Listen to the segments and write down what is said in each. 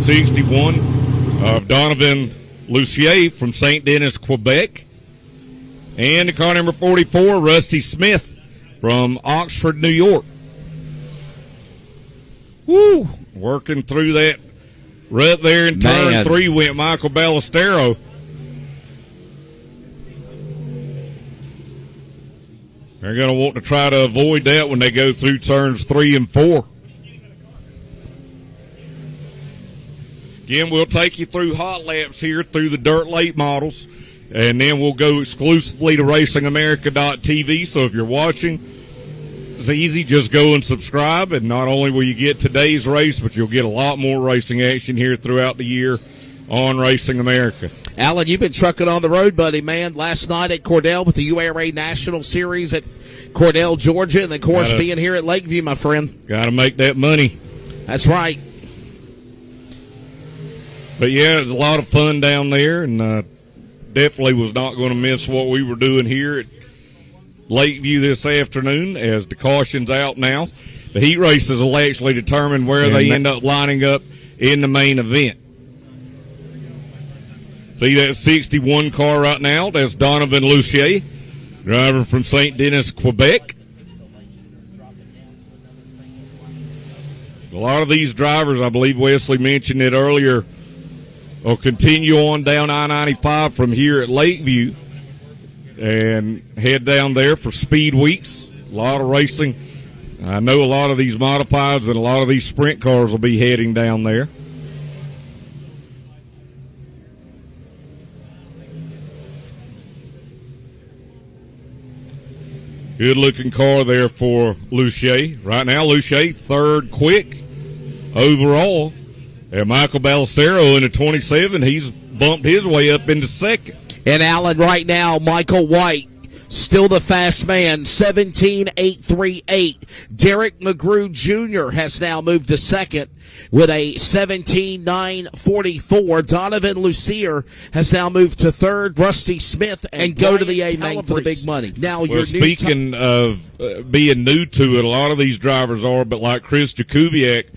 61 of Donovan Lucier from St. Denis, Quebec. And the car number 44, Rusty Smith from Oxford, New York. Woo! Working through that right there in turn 3 went Michael Ballestero. They're going to want to try to avoid that when they go through turns 3 and 4. Again, we'll take you through hot laps here through the dirt late models, and then we'll go exclusively to RacingAmerica.tv. So if you're watching, it's easy. Just go and subscribe, and not only will you get today's race, but you'll get a lot more racing action here throughout the year on Racing America. Alan, you've been trucking on the road, buddy, man. Last night at Cordell with the URA National Series at Cordell, Georgia, and, of course, being here at Lakeview, my friend. Got to make that money. That's right. But, yeah, it was a lot of fun down there, and definitely was not going to miss what we were doing here at Lakeview this afternoon as the caution's out now. The heat races will actually determine where they end up lining up in the main event. See that 61 car right now? That's Donovan Lucier, driver from St. Denis, Quebec. A lot of these drivers, I believe Wesley mentioned it earlier, will continue on down I-95 from here at Lakeview and head down there for speed weeks. A lot of racing. I know a lot of these modifieds and a lot of these sprint cars will be heading down there. Good-looking car there for Lucier. Right now, Lucier third quick overall. And Michael Ballestero in the 27, he's bumped his way up into second. And Alan, right now, Michael White, still the fast man, 17.838. Derek McGrew Jr. has now moved to second with a 17.944. Donovan Lucier has now moved to third. Rusty Smith and go to the A-main for the big money. Now, well, speaking of being new to it, a lot of these drivers are, but like Chris Jakubiak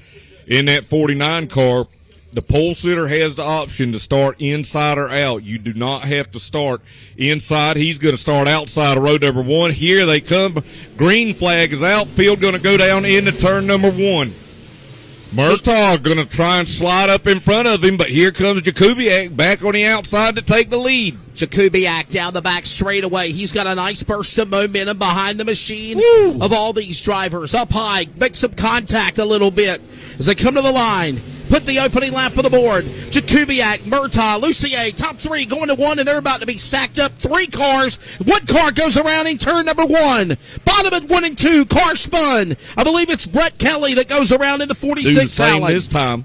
in that 49 car, the pole sitter has the option to start inside or out. You do not have to start inside. He's going to start outside of row number 1. Here they come. Green flag is out. Field going to go down into turn number 1. Murtaugh going to try and slide up in front of him, but here comes Jakubiak back on the outside to take the lead. Jakubiak down the back straightaway. He's got a nice burst of momentum behind the machine of all these drivers. Up high, make some contact a little bit as they come to the line. Put the opening lap on the board. Jakubiak, Murtaugh, Lucier, top 3 going to 1, and they're about to be stacked up. 3 cars. 1 car goes around in turn number 1. Bottom at 1 and 2. Car spun. I believe it's Brett Kelly that goes around in the 46. Alan. This time.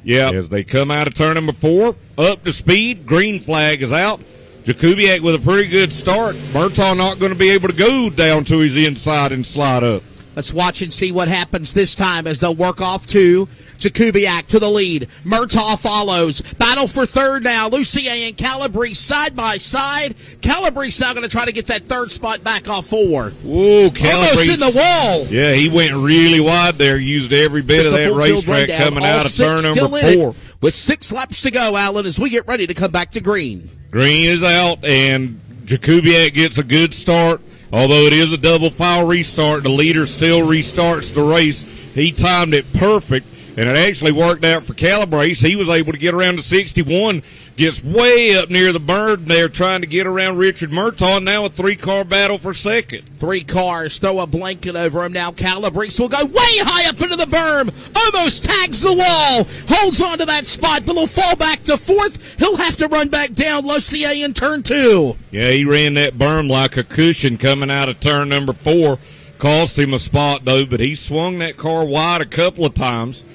Yeah. As they come out of turn number 4, up to speed. Green flag is out. Jakubiak with a pretty good start. Murtaugh not going to be able to go down to his inside and slide up. Let's watch and see what happens this time as they'll work off 2. Jakubiak to the lead. Murtaugh follows. Battle for third now. Lucier and Calabrese side by side. Calabrese now going to try to get that third spot back off 4. Ooh, Calabrese. Almost in the wall. Yeah, he went really wide there. Used every bit of that racetrack coming out of turn number 4. With 6 laps to go, Alan, as we get ready to come back to green. Green is out, and Jakubiak gets a good start. Although it is a double file restart, the leader still restarts the race. He timed it perfect, and it actually worked out for Calabrese. He was able to get around to 61, gets way up near the berm there trying to get around Richard Murtaugh. Now a 3-car battle for second. 3 cars, throw a blanket over him. Now Calabrese will go way high up into the berm, almost tags the wall, holds on to that spot, but will fall back to 4th. He'll have to run back down Lucier in turn 2. Yeah, he ran that berm like a cushion coming out of turn number 4. Cost him a spot, though, but he swung that car wide a couple of times.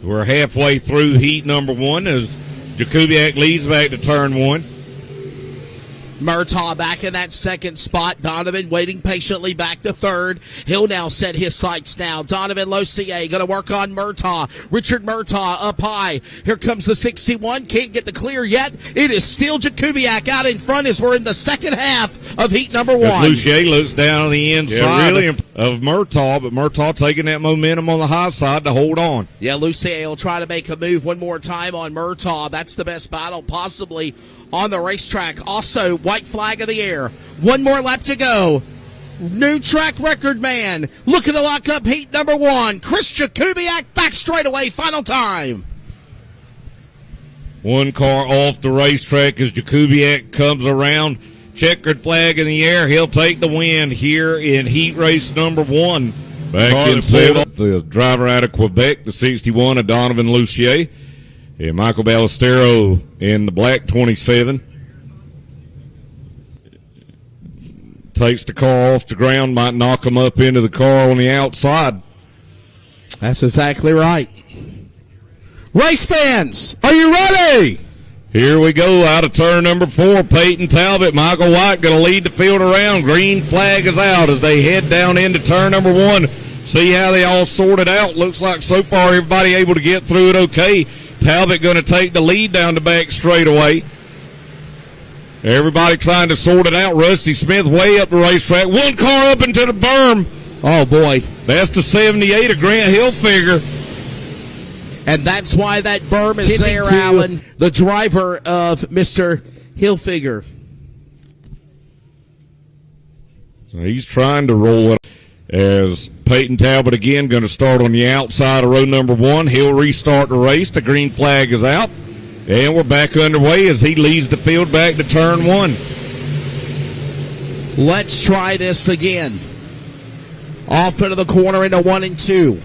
We're halfway through heat number 1 as Jakubiak leads back to turn 1. Murtaugh back in that second spot. Donovan waiting patiently back to third. He'll now set his sights now. Donovan Losier going to work on Murtaugh. Richard Murtaugh up high. Here comes the 61. Can't get the clear yet. It is still Jakubiak out in front as we're in the second half of heat number one. Lucier looks down on the inside of Murtaugh, but Murtaugh taking that momentum on the high side to hold on. Yeah, Lucier will try to make a move one more time on Murtaugh. That's the best battle possibly on the racetrack. Also, white flag of the air. One more lap to go. New track record man looking to lock up heat number one. Chris Jakubiak back straightaway. Final time. One car off the racetrack as Jakubiak comes around. Checkered flag in the air. He'll take the win here in heat race number one. Back in seventh, the driver out of Quebec, the 61 of Donovan Lucier. And Michael Ballestero in the black 27. Takes the car off the ground, might knock him up into the car on the outside. That's exactly right. Race fans, are you ready? Here we go, out of turn number 4, Peyton Talbot, Michael White going to lead the field around. Green flag is out as they head down into turn number 1. See how they all sorted out. Looks like so far everybody able to get through it okay. Talbot going to take the lead down the back straightaway. Everybody trying to sort it out. Rusty Smith way up the racetrack. One car up into the berm. Oh, boy. That's the 78 of Grant Hilfiger. And that's why that berm is there, Alan. The driver of Mr. Hilfiger. So he's trying to roll it as Peyton Talbot again going to start on the outside of row number 1. He'll restart the race. The green flag is out. And we're back underway as he leads the field back to turn 1. Let's try this again. Off into the corner into 1 and 2.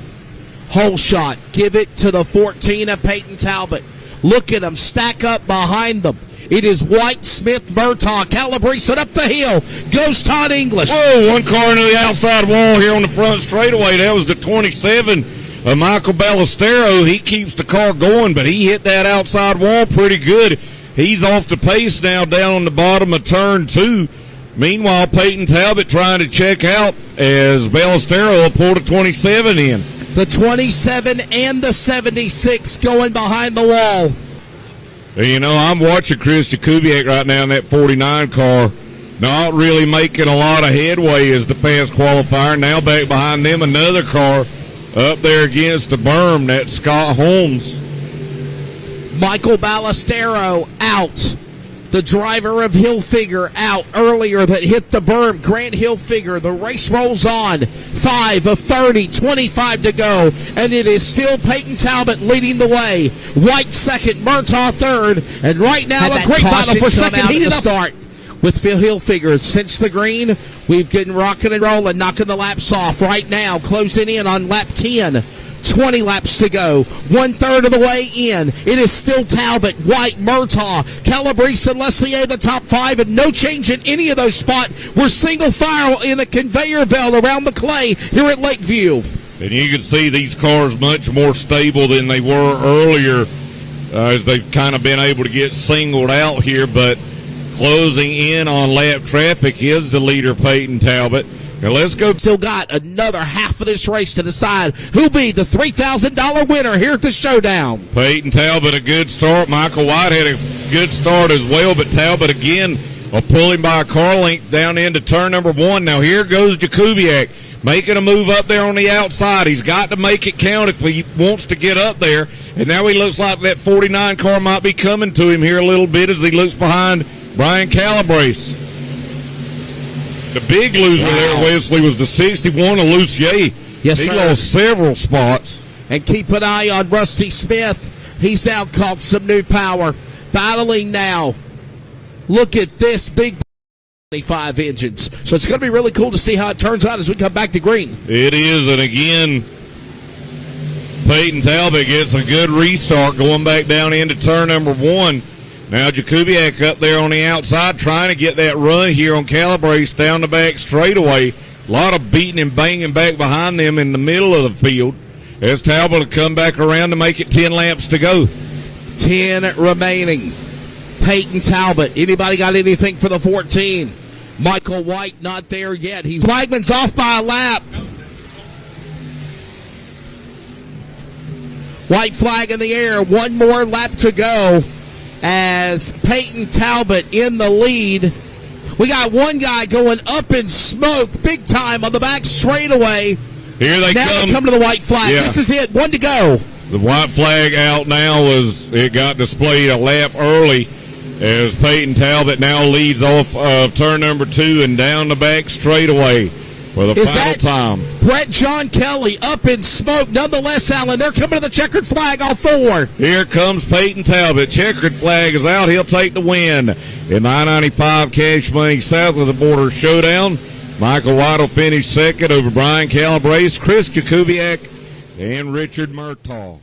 Hole shot. Give it to the 14 of Peyton Talbot. Look at them stack up behind them. It is White, Smith, Murtaugh, Calabrese up the hill. Goes Todd English. Whoa, one car into the outside wall here on the front straightaway. That was the 27 of Michael Ballestero. He keeps the car going, but he hit that outside wall pretty good. He's off the pace now down on the bottom of turn 2. Meanwhile, Peyton Talbot trying to check out as Ballestero will pull the 27 in. The 27 and the 76 going behind the wall. You know, I'm watching Chris Jakubiak right now in that 49 car. Not really making a lot of headway as the fast qualifier. Now back behind them, another car up there against the berm. That's Scott Holmes. Michael Ballestero out. The driver of Hilfiger out earlier that hit the berm. Grant Hilfiger. The race rolls on. 5 of 30, 25 to go. And it is still Peyton Talbot leading the way. White second, Murtaugh third. And right now a great battle for second heat of start. With Phil Hilfiger since the green, we've been rocking and rolling, knocking the laps off right now, closing in on lap 10. 20 laps to go. 1/3 of the way in. It is still Talbot, White, Murtaugh, Calabrese, and Leslier, the top 5, and no change in any of those spots. We're single file in a conveyor belt around the clay here at Lakeview. And you can see these cars much more stable than they were earlier as they've kind of been able to get singled out here, but closing in on lap traffic is the leader, Peyton Talbot. Now let's go. Still got another half of this race to decide who'll be the $3,000 winner here at the showdown. Peyton Talbot, a good start. Michael White had a good start as well, but Talbot again will pull him by a car length down into turn number 1. Now here goes Jakubiak making a move up there on the outside. He's got to make it count if he wants to get up there. And now he looks like that 49 car might be coming to him here a little bit as he looks behind Brian Calabrese. The big loser there, Wesley, was the 61 of Lucier. Yes, he sir. lost several spots. And keep an eye on Rusty Smith. He's now caught some new power. Battling now. Look at this big 25 engines. So it's going to be really cool to see how it turns out as we come back to green. It is, and again, Peyton Talbot gets a good restart going back down into turn number 1. Now Jakubiak up there on the outside trying to get that run here on Calabrese down the back straightaway. A lot of beating and banging back behind them in the middle of the field as Talbot will come back around to make it 10 laps to go. 10 remaining. Peyton Talbot. Anybody got anything for the 14? Michael White not there yet. Flagman's off by a lap. White flag in the air. One more lap to go as Peyton Talbot in the lead. We got one guy going up in smoke big time on the back straightaway. Here they now come. They come to the white flag. Yeah. This is it. One to go. The white flag out now it got displayed a lap early as Peyton Talbot now leads off of turn number 2 and down the back straightaway for the final time. Brett John Kelly up in smoke. Nonetheless, Alan, they're coming to the checkered flag, all 4. Here comes Peyton Talbot. Checkered flag is out. He'll take the win in I-95 Cash Money South of the Border Showdown. Michael White will finish second over Brian Calabrese, Chris Jakubiak, and Richard Murtaugh.